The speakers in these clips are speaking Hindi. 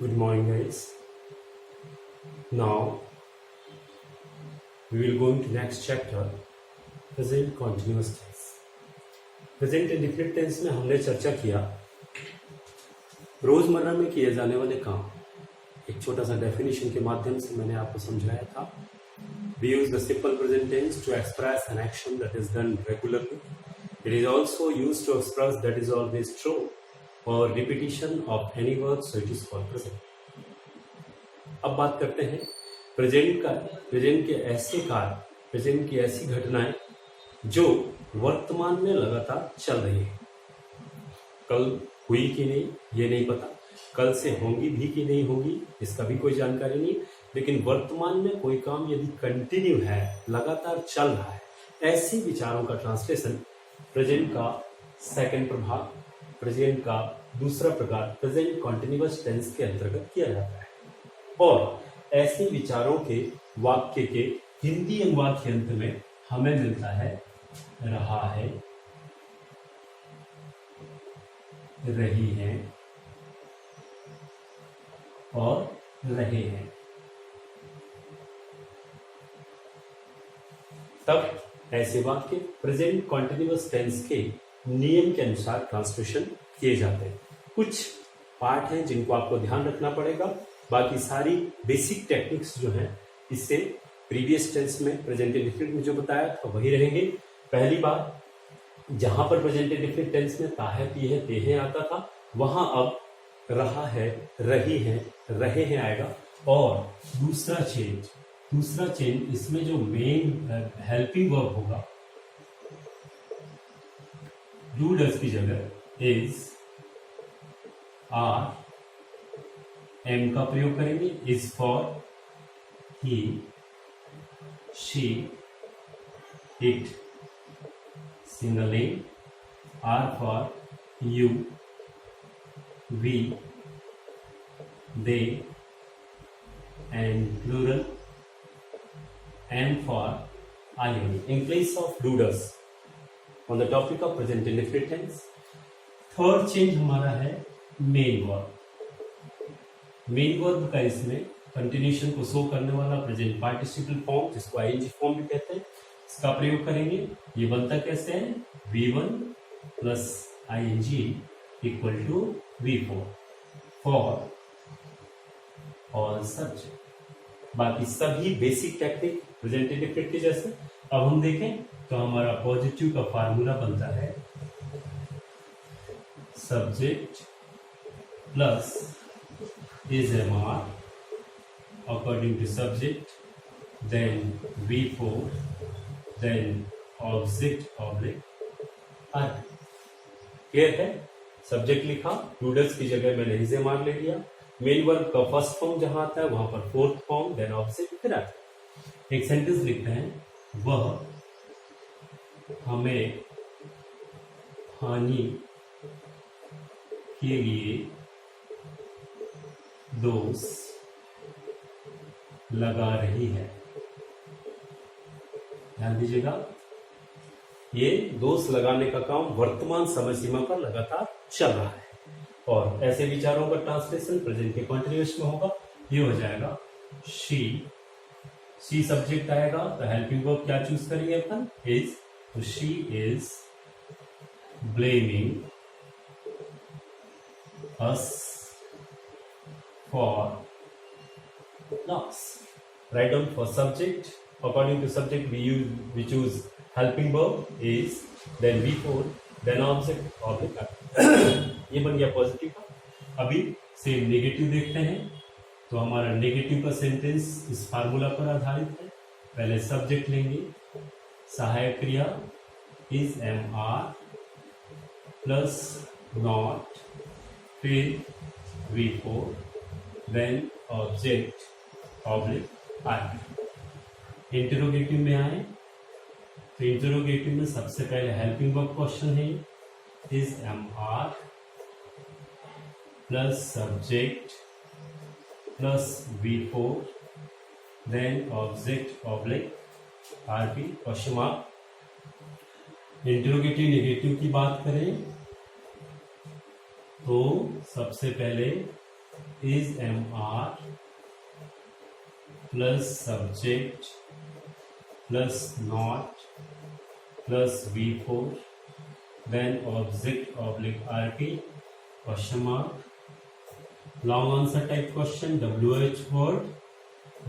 Good morning, guys. Now we will go into next chapter, present continuous tense. Present indefinite tense में हमने चर्चा किया रोजमर्रा में किए जाने वाले काम। एक छोटा सा डेफिनेशन के माध्यम से मैंने आपको समझाया था। We use the simple present tense to express an action that is done regularly. It is also used to express that is always true or repetition of any word, so it is called present. अब बात करते हैं प्रेजेंट के ऐसे कार्य, प्रेजेंट की ऐसी घटनाएं जो वर्तमान में लगातार चल रही है। कल हुई कि नहीं ये नहीं पता, कल से होंगी भी कि नहीं होगी इसका भी कोई जानकारी नहीं, लेकिन वर्तमान में कोई काम यदि कंटिन्यू है, लगातार चल रहा है, ऐसे विचारों का ट्रांसलेशन प्रेजेंट का सेकंड प्रभाग, प्रेजेंट का दूसरा प्रकार प्रेजेंट कॉन्टिन्यूअस टेंस के अंतर्गत किया जाता है। और ऐसे विचारों के वाक्य के हिंदी अनुवाद के अंत में हमें मिलता है रहा है, रही है और रहे हैं। तब ऐसे वाक्य प्रेजेंट कॉन्टिन्यूअस टेंस के नियम के अनुसार ट्रांसलेशन किए जाते हैं। कुछ पार्ट हैं जिनको आपको ध्यान रखना पड़ेगा, बाकी सारी बेसिक टेक्निक्स जो हैं इससे प्रीवियस टेंस में प्रेजेंट इंडेफिनिट में जो बताया था वही रहेंगे। पहली बात, जहां पर प्रेजेंट इंडेफिनिट टेंस में ता है, पी है, ते हैं आता था, वहां अब रहा है, रही है, रहे हैं आएगा। और दूसरा चेंज इसमें जो मेन हेल्पिंग वर्ब होगा, डू डज की जगह इज, आर, एम का प्रयोग करेंगे। Is for he, she, it, single name. Are for you, we, they, and plural. M for ing in place of do does on the topic of present indefinite tense. Third change हमारा है मेन वर्ब। मेन वर्ब का इसमें कंटिन्यूशन को शो करने वाला प्रेजेंट पार्टिसिपल फॉर्म, जिसको आईएनजी फॉर्म भी कहते हैं, इसका प्रयोग करेंगे। ये बनता कैसे है, V1 plus ing equal to V4 for all subject. बाकी सभी बेसिक टेक्निक प्रेजेंट इंडेफिनिट के जैसे। अब हम देखें तो हमारा पॉजिटिव का फार्मूला बनता है subject plus is am are according to subject, then V4, then object object R. Clear है? सब्जेक्ट लिखा, डूडल्स की जगह मैंने इज एम आर ले लिया। मेन वर्ब का फर्स्ट फॉर्म जहां आता है वहां पर फोर्थ फॉर्म, देन ऑब्जेक्ट, फिर आता है। एक सेंटेंस लिखते हैं, वह हमें हानि के लिए दोष लगा रही है। ध्यान दीजिएगा, ये दोष लगाने का काम वर्तमान समय सीमा पर लगातार चल रहा है। और ऐसे विचारों का ट्रांसलेशन प्रेजेंट के कॉन्टिन्यूअस में होगा। ये हो जाएगा शी सब्जेक्ट आएगा, तो हेल्पिंग वर्ब क्या चूज करेंगे अपन, इज। तो she is blaming us for loss. Write down for subject, according to subject we choose helping verb is, then V4, then object object. ये बन गया पॉजिटिव का। अभी सेम नेगेटिव देखते हैं, तो हमारा नेगेटिव का सेंटेंस इस फार्मूला पर आधारित है। पहले सब्जेक्ट लेंगे, सहायक क्रिया is am are plus not, फिर V4, then object object R. Interrogative में आए तो इंटरोगेटिव में सबसे पहले हेल्पिंग वर्ब क्वेश्चन है, is am are plus subject plus V4, then object object RP question mark. Interrogative negative की बात करें तो सबसे पहले is MR plus subject plus not plus V4 then object oblique RT question mark. Long answer type question, WH word.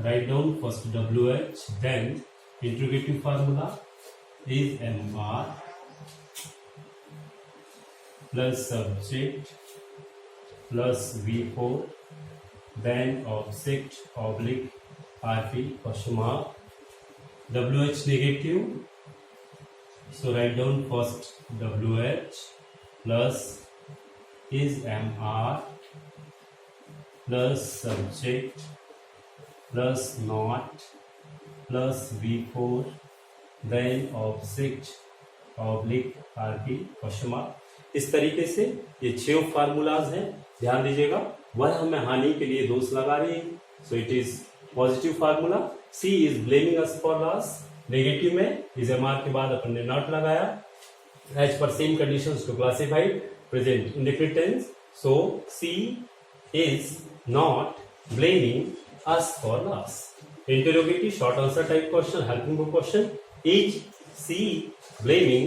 Write down first WH, then interrogative formula is MR plus subject plus V4 then object oblique RP question mark. WH negative, so write down first WH plus is MR plus subject plus not plus V4 then object oblique RP question mark. इस तरीके से ये 6 फार्मूलाज हैं, ध्यान दीजिएगा. वह हमें हानि के लिए दोष लगा रही है, so it is positive formula. She is blaming us for loss. Negative में इज एमआर के बाद अपन ने नॉट लगाया. एज पर same conditions to classify present indefinite tense. So she is not blaming us for loss. Interrogative short answer type question, helping book question. Is she blaming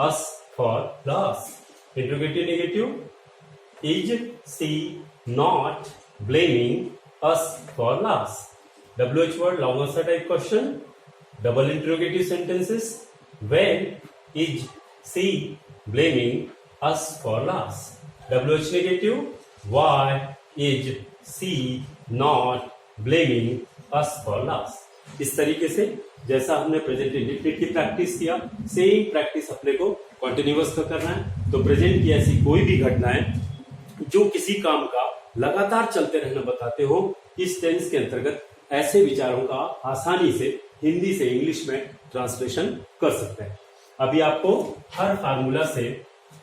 us for loss? Interrogative negative. Is she not blaming us for loss? WH word long answer type question. Double interrogative sentences. When is she blaming us for loss? WH negative. Why is she not blaming us for loss. इस तरीके से जैसा हमने प्रेजेंट इंडेफिनिट की प्रैक्टिस किया, सेम प्रैक्टिस अपने को कॉन्टिन्यूअस का करना है. तो प्रेजेंट की ऐसी कोई भी घटनाएं जो किसी काम का लगातार चलते रहना बताते हो, इस टेंस के अंतर्गत ऐसे विचारों का आसानी से हिंदी से इंग्लिश में ट्रांसलेशन कर सकते हैं. अभी आपको हर फार्मूला से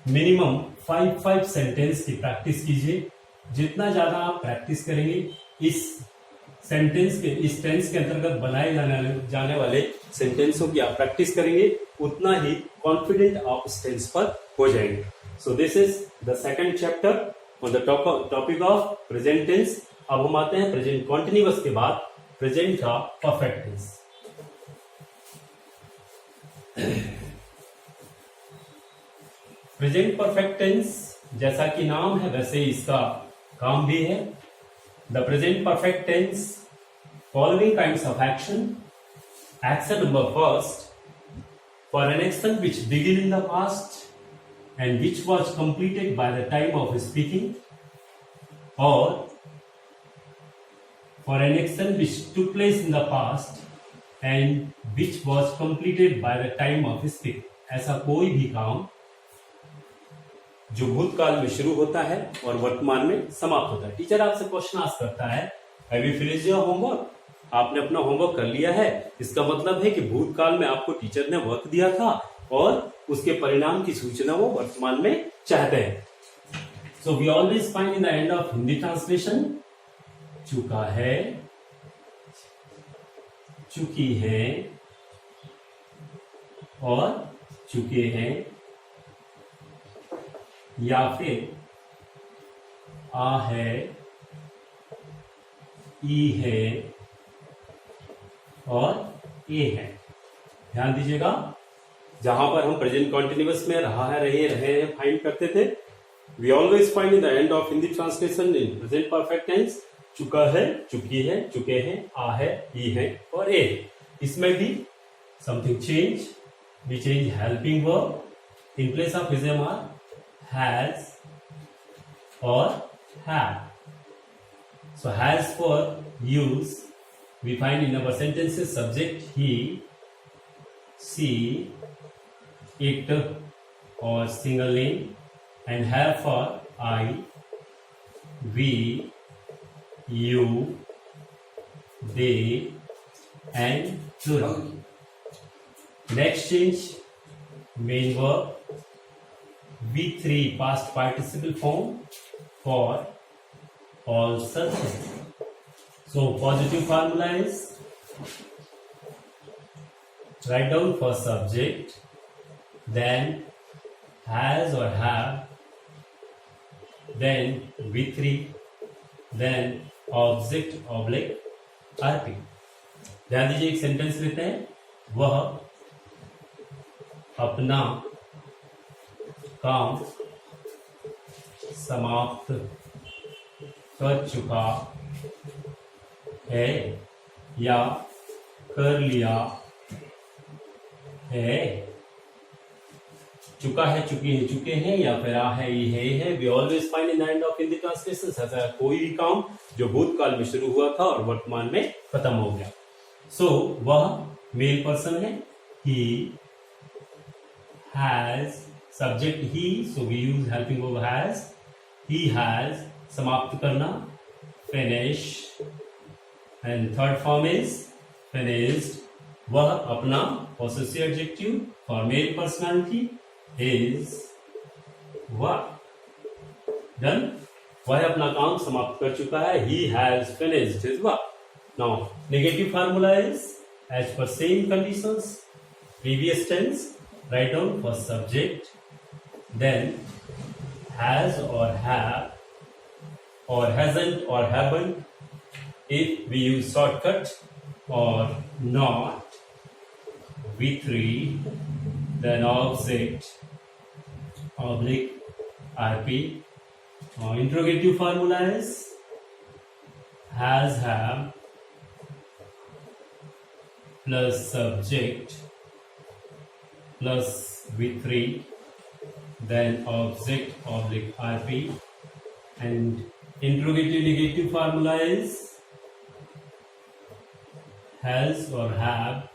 मिनिमम 5 सेंटेंस की प्रैक्टिस कीजिए. जितना ज्यादा आप प्रैक्टिस करेंगे, इस टेंस के अंतर्गत बनाए जाने वाले सेंटेंसों की आप प्रैक्टिस करेंगे, उतना ही कॉन्फिडेंट आप उस टेंस पर हो जाएंगे. So this is the second chapter on the topic of present tense. अब हम आते हैं प्रेजेंट कॉन्टिन्यूअस के बाद प्रेजेंट का perfect tense. Present perfect tense जैसा कि नाम है वैसे ही इसका काम भी है. The present perfect tense following kinds of action. Action number first, for an action which begin in the past and which was completed by the time of speaking, और for an action which took place in the past and which was completed by the time of speaking. ऐसा कोई भी काम जो भूतकाल में शुरू होता है और वर्तमान में समाप्त होता है. टीचर आपसे क्वेश्चन आस्क करता है, have you finished your homework? आपने अपना होमवर्क कर लिया है. इसका मतलब है कि भूतकाल में आपको टीचर ने वर्क दिया था और उसके परिणाम की सूचना वो वर्तमान में चाहते हैं. So we always find in the end of Hindi translation चुका है, चुकी है और चुके हैं, या फिर आ है, ई है और ए है. ध्यान दीजिएगा, जहां पर हम प्रेजेंट कॉन्टिन्यूअस में रहा है, रहे फाइंड करते थे, we always find in the end of Hindi translation in present perfect tense चुका है, चुकी है, चुके हैं, आ है, ई है और ए. इसमें भी something change, we change helping verb in place of is am are, has or have. So has for use, we find in our sentences subject he, she, it or single name, and have for I, we, you, they and plural. Next change, main verb V3 past participle form for all such things. So positive formula is write down for subject, then has or have, then V3, then object oblique RP. ध्यान दीजिए, एक सेंटेंस लेते हैं, वह अपना काम समाप्त कर चुका है या कर लिया है। चुका है, चुकी है, चुके हैं, या फिर आ है, ये है। We always find in the end of Hindi translation ऐसा कोई भी काम जो भूतकाल में शुरू हुआ था और वर्तमान में खत्म हो गया। सो वह मेल पर्सन है, he has, subject he, so we use helping verb has. He has, समाप्त करना, finish, and third form is finished. वह अपना, possessive adjective for male personality, is work done। वह अपना काम समाप्त कर चुका है, he has finished his work। Now negative formula is as per same conditions, previous tense, write down first subject, then has or have or hasn't or haven't if we use shortcut, or not, V3, then object oblique RP। Interrogative formula is has, have plus subject plus V3, then object oblique RP। And interrogative negative formula is has or have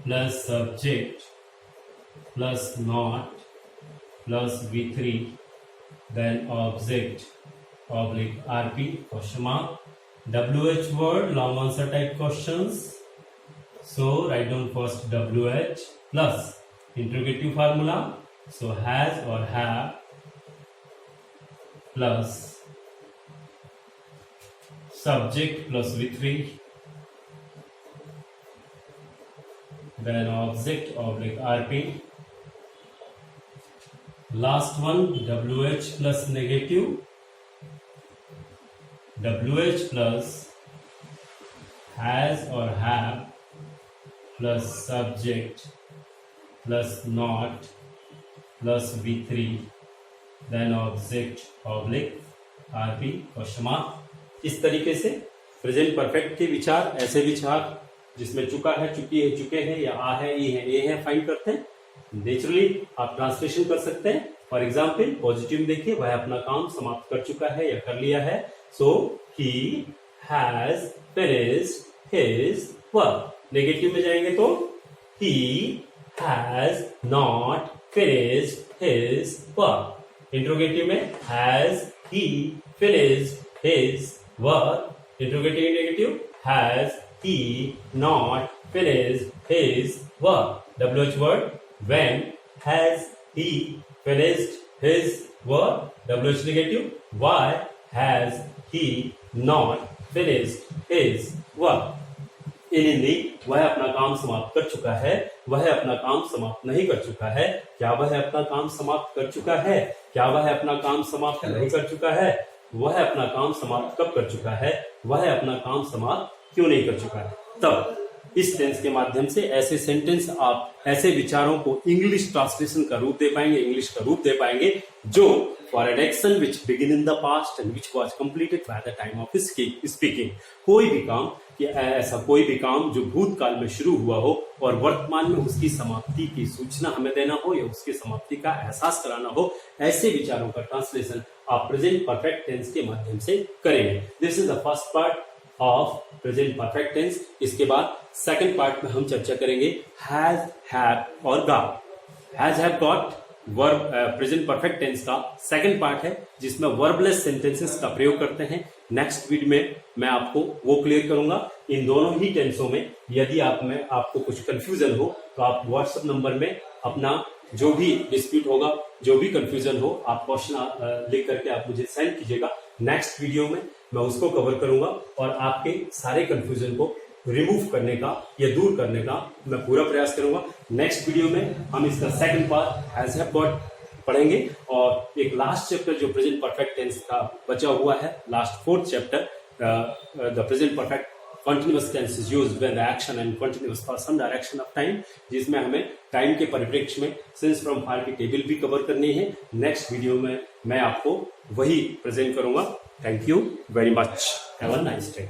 plus subject plus not plus V3, then object oblique RP, question mark। WH word, long answer type questions, so write down first WH plus interrogative formula, so has or have plus subject plus V3, then object oblique RP। Last one, WH plus negative, WH plus has or have plus subject plus not plus V3, then object oblique RP, question mark। इस तरीके से प्रेजेंट परफेक्ट के विचार, ऐसे विचार जिसमें चुका है, चुकी है, चुके हैं, या आ है, ये है फाइंड करते हैं। नेचुरली आप ट्रांसलेशन कर सकते हैं। फॉर एग्जाम्पल पॉजिटिव में देखिए, वह अपना काम समाप्त कर चुका है या कर लिया है, so he has finished his work. Negative में जाएंगे तो he has not finished his work. Interrogative में has he finished his work। Interrogative negative, has he not finished his work। WH word, when has he finished his work। WH negative, why has he not finished his work। इन हिंदी, वह अपना काम समाप्त कर चुका है, वह अपना काम समाप्त नहीं कर चुका है। क्या वह अपना काम समाप्त कर चुका है? क्या वह अपना काम समाप्त नहीं कर चुका है? वह अपना काम समाप्त कब कर चुका है? वह अपना काम समाप्त क्यों नहीं कर चुका है? तब इस टेंस के माध्यम से ऐसे सेंटेंस, आप ऐसे विचारों को इंग्लिश ट्रांसलेशन का रूप दे पाएंगे, इंग्लिश का रूप दे पाएंगे, जो for an action which begin in the past and which was completed by the time of speaking. कोई भी काम, ऐसा कोई भी काम जो भूतकाल में शुरू हुआ हो और वर्तमान में उसकी समाप्ति की सूचना हमें देना हो या उसकी समाप्ति का एहसास कराना हो, ऐसे विचारों का ट्रांसलेशन आप प्रेजेंट परफेक्ट टेंस के माध्यम से करेंगे। This is the first part of present perfect tense. इसके बाद सेकंड पार्ट में हम चर्चा करेंगे हैज, हैव और got. Has, have, got verb present perfect tense का सेकंड पार्ट है, जिसमें वर्बलेस सेंटेंसेस का प्रयोग करते हैं। नेक्स्ट वीडियो में मैं आपको वो क्लियर करूंगा। इन दोनों ही टेंसों में यदि आपको कुछ कंफ्यूजन हो तो आप व्हाट्सएप नंबर में अपना जो भी डिस्प्यूट होगा, जो भी कंफ्यूजन हो, आप क्वेश्चन लिख करके आप मुझे सेंड कीजिएगा। नेक्स्ट वीडियो में मैं उसको कवर करूंगा और आपके सारे कंफ्यूजन को रिमूव करने का या दूर करने का मैं पूरा प्रयास करूंगा। नेक्स्ट वीडियो में हम इसका second part has, have, got पढ़ेंगे। और एक लास्ट चैप्टर जो प्रेजेंट परफेक्ट टेंस का बचा हुआ है, last 4th chapter, the present perfect continuous tense is used when the action and continuous for some direction of time, जिसमें हमें टाइम के परिप्रेक्ष्य में सिंस फ्रॉम फार की टेबल भी कवर करनी है। नेक्स्ट वीडियो में मैं आपको वही प्रेजेंट करूंगा। Thank you very much, have a nice day.